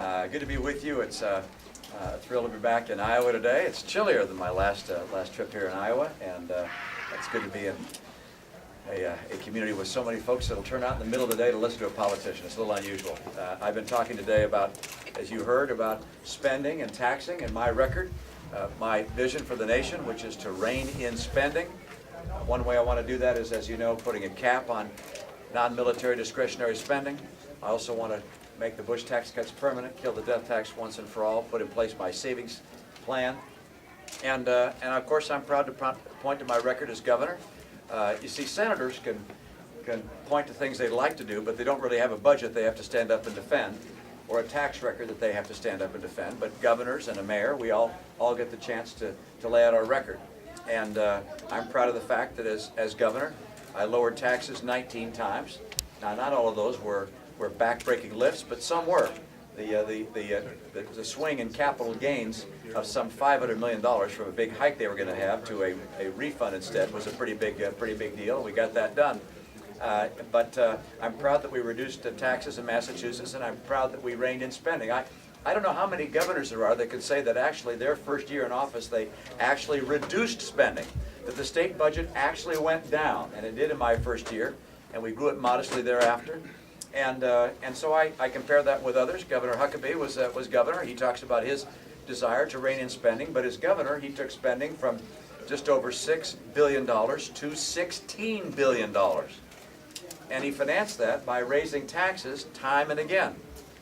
Good to be with you. It's thrilled to be back in Iowa today. It's chillier than my last trip here in Iowa, and it's good to be in a community with so many folks that'll turn out in the middle of the day to listen to a politician. It's a little unusual. I've been talking today about, as you heard, about spending and taxing and my record, my vision for the nation, which is to rein in spending. One way I want to do that is, as you know, putting a cap on non-military discretionary spending. I also want to make the Bush tax cuts permanent, kill the death tax once and for all, put in place my savings plan. And of course, I'm proud to point to my record as governor. You see, senators can point to things they'd like to do, but they don't really have a budget they have to stand up and defend, or a tax record that they have to stand up and defend. But governors and a mayor, we all get the chance to lay out our record. And I'm proud of the fact that as governor, I lowered taxes 19 times. Now, not all of those were back-breaking lifts, but some were. The swing in capital gains of some $500 million from a big hike they were going to have to a refund instead was a pretty big deal. We got that done. But I'm proud that we reduced taxes in Massachusetts, and I'm proud that we reined in spending. I don't know how many governors there are that could say that actually their first year in office they actually reduced spending, that the state budget actually went down, and it did in my first year, and we grew it modestly thereafter. And so I compare that with others. Governor Huckabee was governor. He talks about his desire to rein in spending, but as governor, he took spending from just over $6 billion to $16 billion. And he financed that by raising taxes time and again.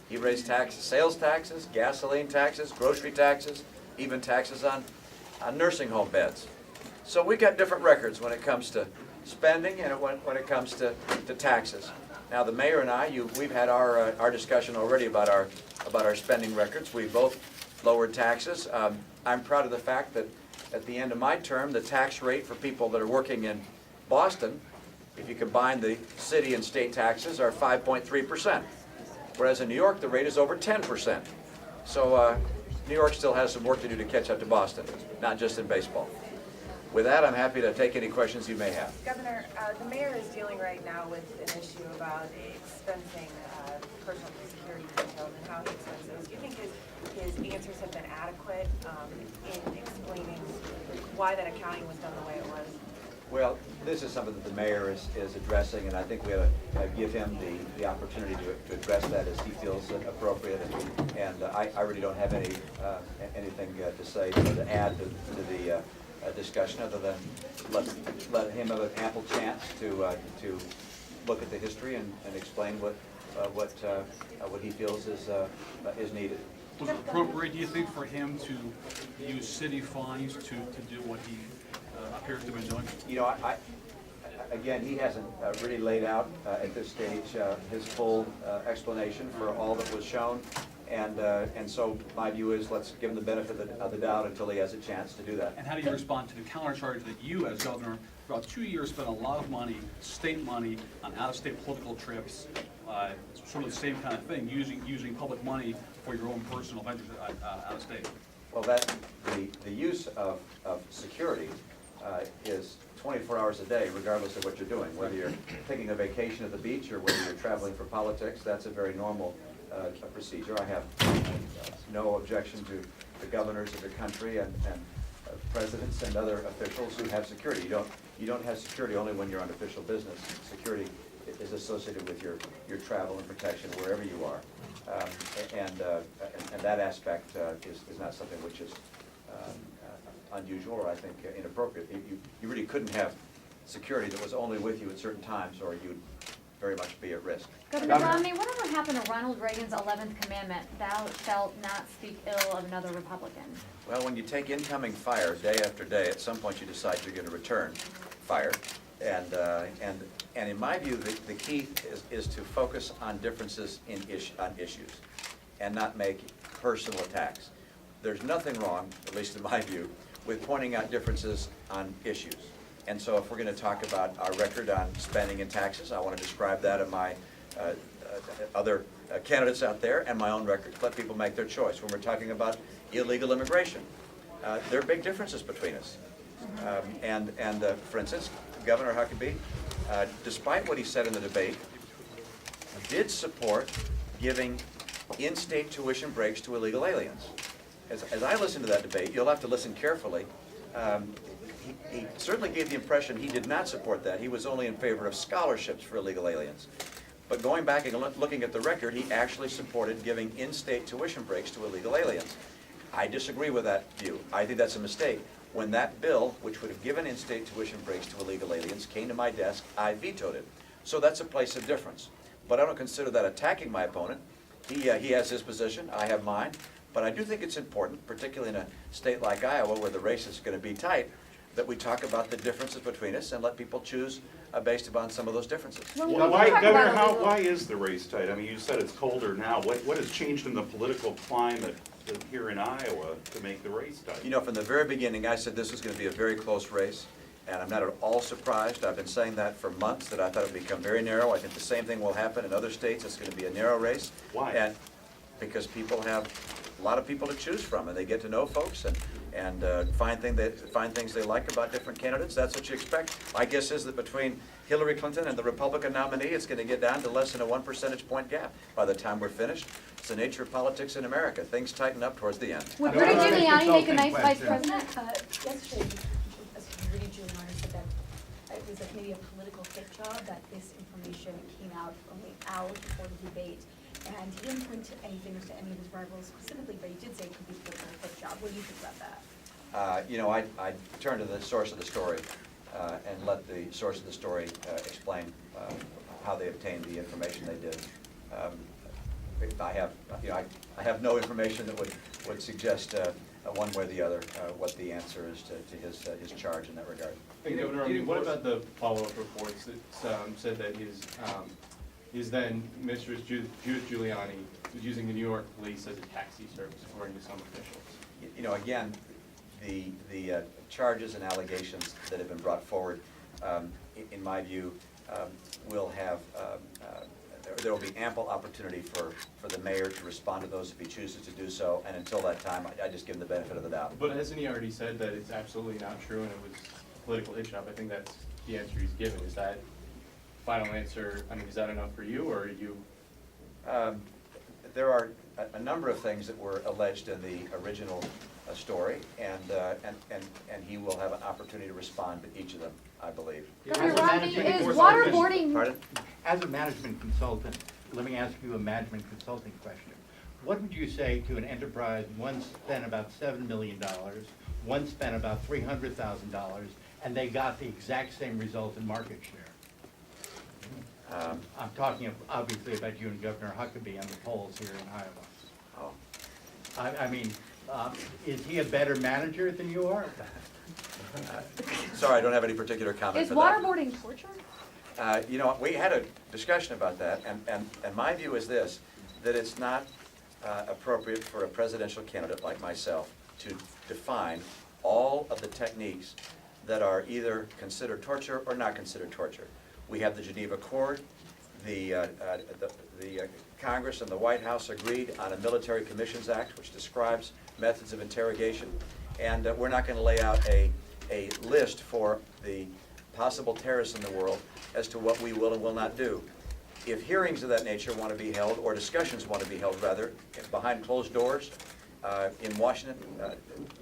He raised taxes, sales taxes, gasoline taxes, grocery taxes, even taxes on nursing home beds. So we got different records when it comes to spending and when it comes to taxes. Now, the mayor and I, we've had our discussion already about our spending records. We both lowered taxes. I'm proud of the fact that at the end of my term, the tax rate for people that are working in Boston, if you combine the city and state taxes, are 5.3%. Whereas in New York, the rate is over 10%. So New York still has some work to do to catch up to Boston, not just in baseball. With that, I'm happy to take any questions you may have. Governor, the mayor is dealing right now with an issue about expensing personal security details and how he expends those. Do you think his answers have been adequate in explaining why that accounting was done the way it was? Well, this is something that the mayor is addressing, and I think we ought to give him the opportunity to address that as he feels appropriate. And I really don't have anything to say to add to the discussion, other than let him have an ample chance to look at the history and explain what he feels is needed. Was it appropriate, do you think, for him to use city fines to do what he appears to have been doing? You know, again, he hasn't really laid out at this stage his full explanation for all that was shown. And so my view is, let's give him the benefit of the doubt until he has a chance to do that. And how do you respond to the countercharge that you, as governor, for about 2 years spent a lot of money, state money, on out-of-state political trips, sort of the same kind of thing, using public money for your own personal ventures out of state? Well, the use of security is 24 hours a day, regardless of what you're doing. Whether you're taking a vacation at the beach or whether you're traveling for politics, that's a very normal procedure. I have no objection to the governors of the country and presidents and other officials who have security. You don't have security only when you're on official business. Security is associated with your travel and protection wherever you are, and that aspect is not something which is unusual or I think inappropriate. You really couldn't have security that was only with you at certain times, or you'd very much be at risk. Governor Romney, whatever happened to Ronald Reagan's 11th commandment, thou shalt not speak ill of another Republican? Well, when you take incoming fire day after day, at some point you decide you're going to return fire. And in my view, the key is to focus on differences on issues and not make personal attacks. There's nothing wrong, at least in my view, with pointing out differences on issues. And so if we're going to talk about our record on spending and taxes, I want to describe that of my other candidates out there and my own record. Let people make their choice. When we're talking about illegal immigration, there are big differences between us. For instance, Governor Huckabee, despite what he said in the debate, did support giving in-state tuition breaks to illegal aliens. As I listen to that debate, you'll have to listen carefully. He certainly gave the impression he did not support that. He was only in favor of scholarships for illegal aliens. But going back and looking at the record, he actually supported giving in-state tuition breaks to illegal aliens. I disagree with that view. I think that's a mistake. When that bill, which would have given in-state tuition breaks to illegal aliens, came to my desk, I vetoed it. So that's a place of difference. But I don't consider that attacking my opponent. He has his position, I have mine. But I do think it's important, particularly in a state like Iowa where the race is going to be tight, that we talk about the differences between us and let people choose based upon some of those differences. When we Why, talk Governor, about illegal- why is the race tight? I mean, you said it's colder now. What has changed in the political climate here in Iowa to make the race tight? You know, from the very beginning, I said this was going to be a very close race, and I'm not at all surprised. I've been saying that for months, that I thought it would become very narrow. I think the same thing will happen in other states. It's going to be a narrow race. Why? And because people have a lot of people to choose from, and they get to know folks and find things they like about different candidates. That's what you expect. My guess is that between Hillary Clinton and the Republican nominee, it's going to get down to less than a 1 percentage point gap by the time we're finished. It's the nature of politics in America. Things tighten up towards the end. Would Rudy Giuliani make a nice vice president? Yesterday, Rudy Giuliani said that it was like maybe a political hit job, that this information came out only hours before the debate. And he didn't point to any fingers to any of his rivals specifically, but he did say it could be a political hit job. What do you think about that? You know, I turn to the source of the story and let the source of the story explain how they obtained the information they did. I have no information that would suggest one way or the other what the answer is to his charge in that regard. And Governor, I mean, what about the follow-up reports that said that his then mistress, Judith Giuliani, was using the New York police as a taxi service, according to some officials? You know, again, the charges and allegations that have been brought forward, in my view, will have, there will be ample opportunity for the mayor to respond to those if he chooses to do so, and until that time, I just give him the benefit of the doubt. But hasn't he already said that it's absolutely not true and it was a political hit job? I think that's the answer he's given. Is that final answer, I mean, is that enough for you, or are you? There are a number of things that were alleged in the original story, and he will have an opportunity to respond to each of them, I believe. Governor As a Romney, management is consultant- waterboarding, Pardon? As a management consultant, let me ask you a management consulting question. What would you say to an enterprise, one spent about $7 million, one spent about $300,000, and they got the exact same result in market share? I'm talking obviously about you and Governor Huckabee on the polls here in Iowa. Oh. I mean, is he a better manager than you are? Sorry, I don't have any particular comment is for that. waterboarding torture? You know, we had a discussion about that, and my view is this, that it's not appropriate for a presidential candidate like myself to define all of the techniques that are either considered torture or not considered torture. We have the Geneva Accord. The Congress and the White House agreed on a Military Commissions Act, which describes methods of interrogation. And we're not going to lay out a list for the possible terrorists in the world as to what we will and will not do. If hearings of that nature want to be held, or discussions want to be held, rather, behind closed doors in Washington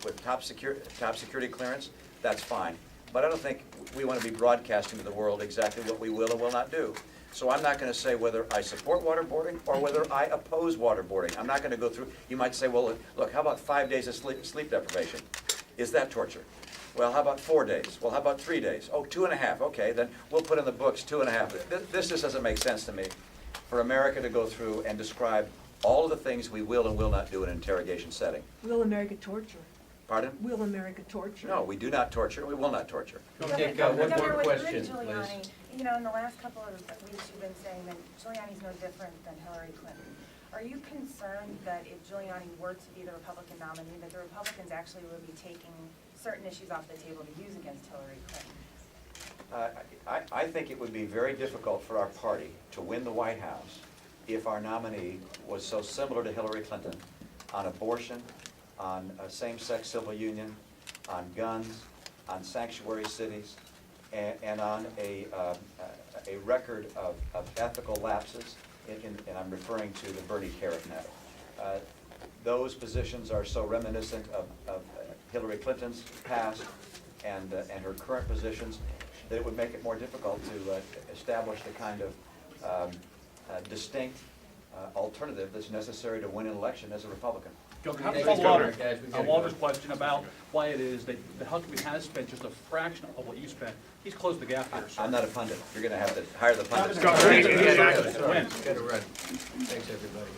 with top security clearance, that's fine. But I don't think we want to be broadcasting to the world exactly what we will and will not do. So I'm not going to say whether I support waterboarding or whether I oppose waterboarding. I'm not going to go through, you might say, well, look, how about 5 days of sleep deprivation? Is that torture? Well, how about 4 days? Well, how about 3 days? Oh, 2.5, okay, then we'll put in the books 2.5. This just doesn't make sense to me for America to go through and describe all of the things we will and will not do in an interrogation setting. Will America torture? Pardon? Will America torture? No, we do not torture, we will not torture. Okay, one Governor, more with question, Giuliani, you know, in the last couple of weeks, you've been saying that Giuliani's no different than Hillary Clinton. Are you concerned that if Giuliani were to be the Republican nominee, that the Republicans actually would be taking certain issues off the table to use against Hillary Clinton? I think it would be very difficult for our party to win the White House if our nominee was so similar to Hillary Clinton on abortion, on same-sex civil union, on guns, on sanctuary cities, and on a record of ethical lapses, and I'm referring to the Bernie Carrick matter. those positions are so reminiscent of Hillary Clinton's past and her current positions that it would make it more difficult to establish the kind of distinct alternative that's necessary to win an election as a Republican. Can I follow up on Walter's question about why it is that Huckabee has spent just a fraction of what you spent? He's closed the gap here, sir. I'm not a pundit. You're going to have to hire the pundits. Win. Thanks, everybody.